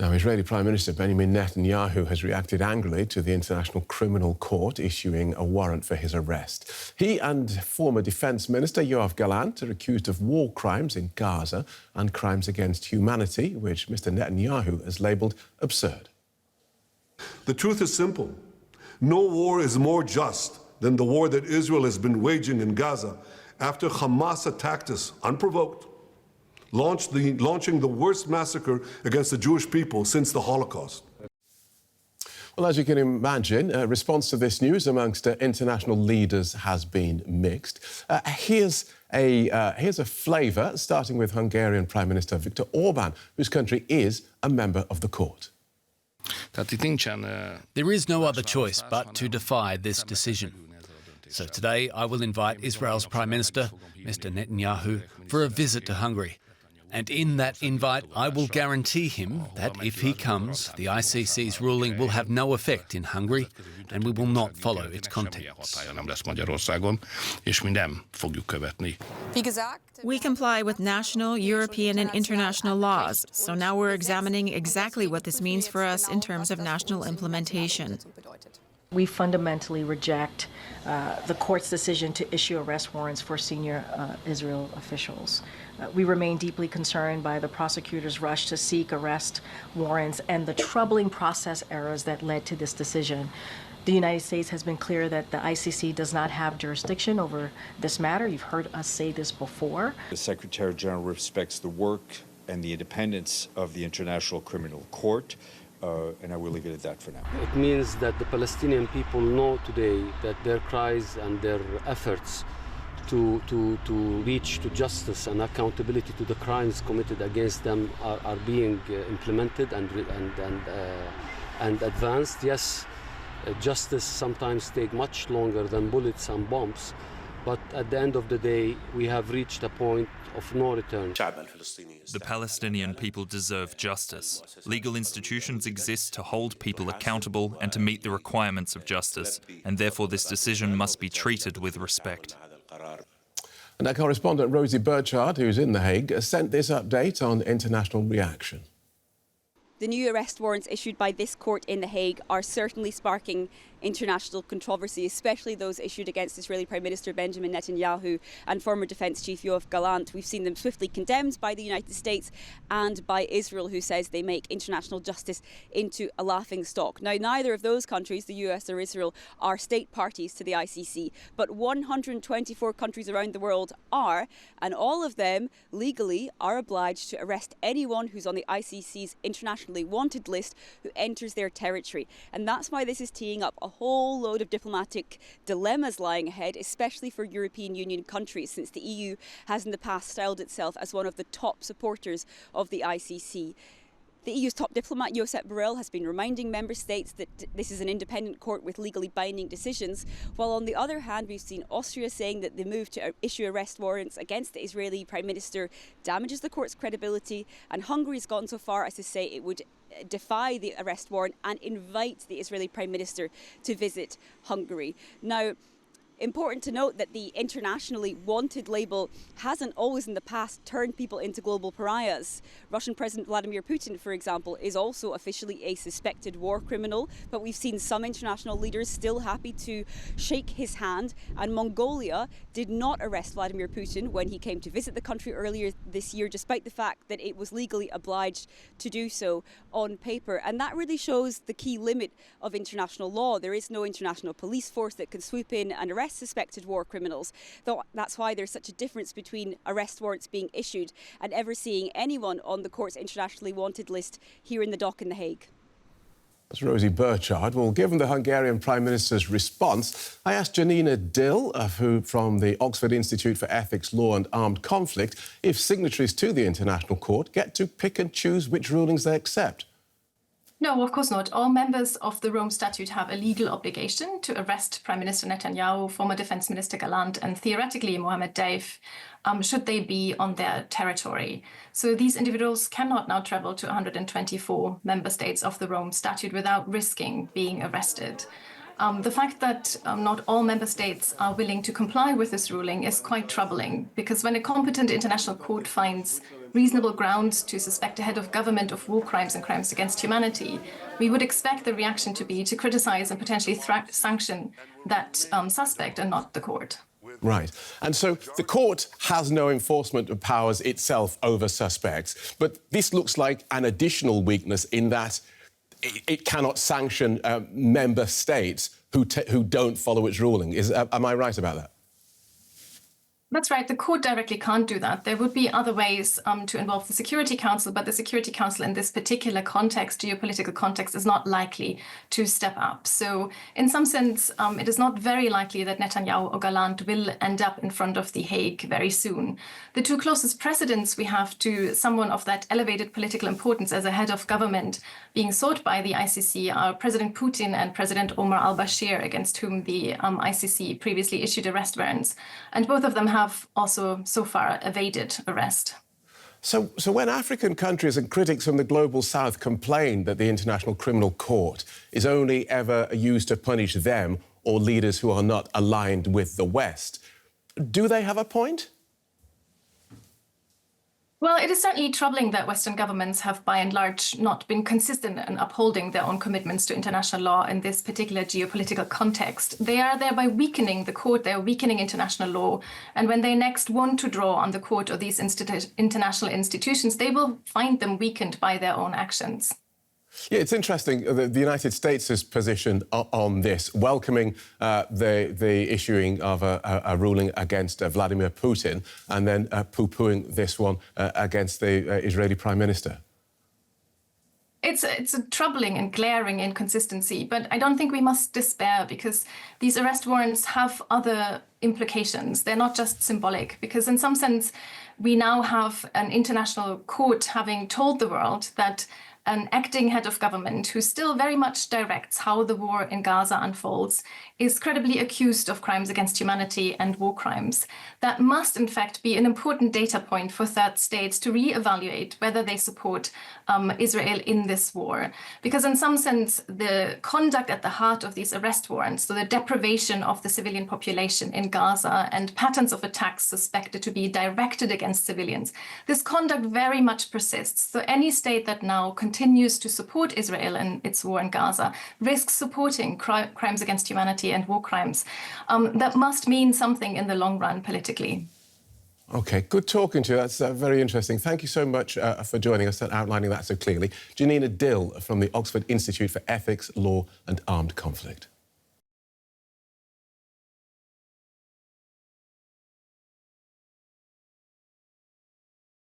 Now, Israeli Prime Minister Benjamin Netanyahu has reacted angrily to the International Criminal Court issuing a warrant for his arrest. He and former Defense Minister Yoav Gallant are accused of war crimes in Gaza and crimes against humanity, which Mr Netanyahu has labelled absurd. The truth is simple. No war is more just than the war that Israel has been waging in Gaza after Hamas attacked us unprovoked, launching the worst massacre against the Jewish people since the Holocaust. Well, as you can imagine, response to this news amongst international leaders has been mixed. Here's a flavour, starting with Hungarian Prime Minister Viktor Orbán, whose country is a member of the court. There is no other choice but to defy this decision. So today I will invite Israel's Prime Minister, Mr Netanyahu, for a visit to Hungary. And in that invite, I will guarantee him that if he comes, the ICC's ruling will have no effect in Hungary and we will not follow its contents. We comply with national, European and international laws, so now we're examining exactly what this means for us in terms of national implementation. We fundamentally reject the court's decision to issue arrest warrants for senior Israel officials. We remain deeply concerned by the prosecutor's rush to seek arrest warrants and the troubling process errors that led to this decision. The United States has been clear that the ICC does not have jurisdiction over this matter. You've heard us say this before. The Secretary General respects the work and the independence of the International Criminal Court. And I will leave it at that for now. It means that the Palestinian people know today that their cries and their efforts to reach to justice and accountability to the crimes committed against them are being implemented and advanced. Yes, justice sometimes takes much longer than bullets and bombs, but at the end of the day, we have reached a point of no return. The Palestinian people deserve justice. Legal institutions exist to hold people accountable and to meet the requirements of justice, and therefore this decision must be treated with respect. And our correspondent Rosie Burchard, who's in The Hague, sent this update on international reaction. The new arrest warrants issued by this court in The Hague are certainly sparking international controversy, especially those issued against Israeli Prime Minister Benjamin Netanyahu and former Defense Chief Yoav Gallant. We've seen them swiftly condemned by the United States and by Israel, who says they make international justice into a laughing stock. Now, neither of those countries, the US or Israel, are state parties to the ICC, but 124 countries around the world are, and all of them legally are obliged to arrest anyone who's on the ICC's internationally wanted list who enters their territory. And that's why this is teeing up a whole load of diplomatic dilemmas lying ahead, especially for European Union countries, since the EU has in the past styled itself as one of the top supporters of the ICC. The EU's top diplomat, Josep Borrell, has been reminding member states that this is an independent court with legally binding decisions, while on the other hand we've seen Austria saying that the move to issue arrest warrants against the Israeli Prime Minister damages the court's credibility, and Hungary has gone so far as to say it would defy the arrest warrant and invite the Israeli Prime Minister to visit Hungary. Now, important to note that the internationally wanted label hasn't always in the past turned people into global pariahs. Russian President Vladimir Putin, for example, is also officially a suspected war criminal, but we've seen some international leaders still happy to shake his hand, and Mongolia did not arrest Vladimir Putin when he came to visit the country earlier this year, despite the fact that it was legally obliged to do so on paper. And that really shows the key limit of international law. There is no international police force that can swoop in and arrest suspected war criminals. Though that's why there's such a difference between arrest warrants being issued and ever seeing anyone on the court's internationally wanted list here in the dock in The Hague. That's Rosie Burchard. Well, given the Hungarian Prime Minister's response, I asked Janina Dill, from the Oxford Institute for Ethics, Law and Armed Conflict, if signatories to the International Court get to pick and choose which rulings they accept. No, of course not. All members of the Rome Statute have a legal obligation to arrest Prime Minister Netanyahu, former Defense Minister Gallant, and theoretically Mohammed Deif, should they be on their territory. So these individuals cannot now travel to 124 member states of the Rome Statute without risking being arrested. The fact that not all member states are willing to comply with this ruling is quite troubling, because when a competent international court finds reasonable grounds to suspect a head of government of war crimes and crimes against humanity, we would expect the reaction to be to criticize and potentially sanction that suspect and not the court. Right. And so the court has no enforcement powers itself over suspects, but this looks like an additional weakness in that it cannot sanction member states who don't follow its ruling. Am I right about that? That's right. The court directly can't do that. There would be other ways to involve the Security Council, but the Security Council in this particular context, geopolitical context, is not likely to step up. So in some sense, it is not very likely that Netanyahu or Gallant will end up in front of The Hague very soon. The two closest precedents we have to someone of that elevated political importance as a head of government being sought by the ICC are President Putin and President Omar al-Bashir, against whom the ICC previously issued arrest warrants. And both of them have also so far evaded arrest. So when African countries and critics from the global south complain that the International Criminal Court is only ever used to punish them or leaders who are not aligned with the West, do they have a point? Well, it is certainly troubling that Western governments have, by and large, not been consistent in upholding their own commitments to international law in this particular geopolitical context. They are thereby weakening the court, they are weakening international law. And when they next want to draw on the court or these international institutions, they will find them weakened by their own actions. Yeah, it's interesting, the United States' position on this, welcoming the issuing of a ruling against Vladimir Putin and then poo-pooing this one against the Israeli Prime Minister. It's a troubling and glaring inconsistency, but I don't think we must despair, because these arrest warrants have other implications. They're not just symbolic, because in some sense, we now have an international court having told the world that an acting head of government who still very much directs how the war in Gaza unfolds is credibly accused of crimes against humanity and war crimes. That must, in fact, be an important data point for third states to re-evaluate whether they support Israel in this war. Because in some sense, the conduct at the heart of these arrest warrants, so the deprivation of the civilian population in Gaza and patterns of attacks suspected to be directed against civilians, this conduct very much persists. So any state that now continues to support Israel in its war in Gaza risks supporting crimes against humanity and war crimes. That must mean something in the long run politically. OK, good talking to you. That's very interesting. Thank you so much for joining us and outlining that so clearly. Janina Dill from the Oxford Institute for Ethics, Law and Armed Conflict.